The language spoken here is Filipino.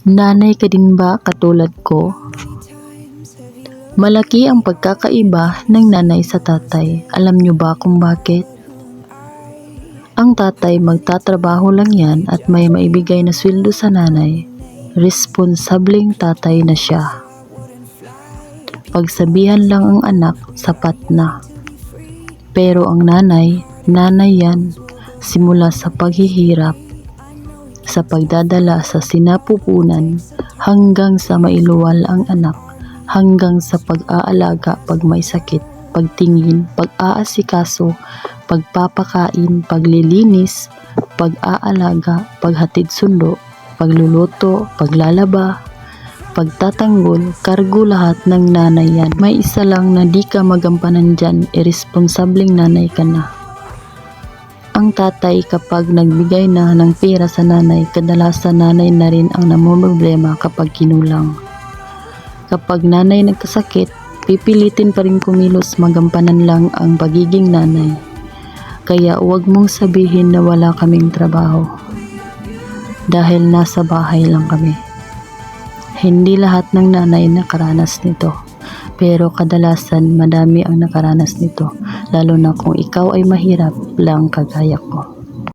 Nanay ka din ba katulad ko? Malaki ang pagkakaiba ng nanay sa tatay. Alam niyo ba kung bakit? Ang tatay magtatrabaho lang yan at may maibigay na sweldo sa nanay. Responsableng tatay na siya. Pagsabihan lang ang anak, sapat na. Pero ang nanay, nanay yan. Simula sa paghihirap, sa pagdadala sa sinapupunan, hanggang sa mailuwal ang anak, hanggang sa pag-aalaga pag may sakit, pagtingin, pag-aasikaso, pagpapakain, paglilinis, pag-aalaga, paghatid sundo, pagluluto, paglalaba, pagtatanggol, kargo lahat ng nanay yan. May isa lang na di ka magampanan dyan, irresponsableng nanay ka na. Ang tatay kapag nagbigay na ng pera sa nanay, kadalasan nanay na rin ang namumroblema kapag kinulang. Kapag nanay nagkasakit, pipilitin pa rin kumilos, magampanan lang ang pagiging nanay. Kaya huwag mong sabihin na wala kaming trabaho. Dahil nasa bahay lang kami. Hindi lahat ng nanay nakaranas nito. Pero kadalasan madami ang nakaranas nito, lalo na kung ikaw ay mahirap lang kagaya ko.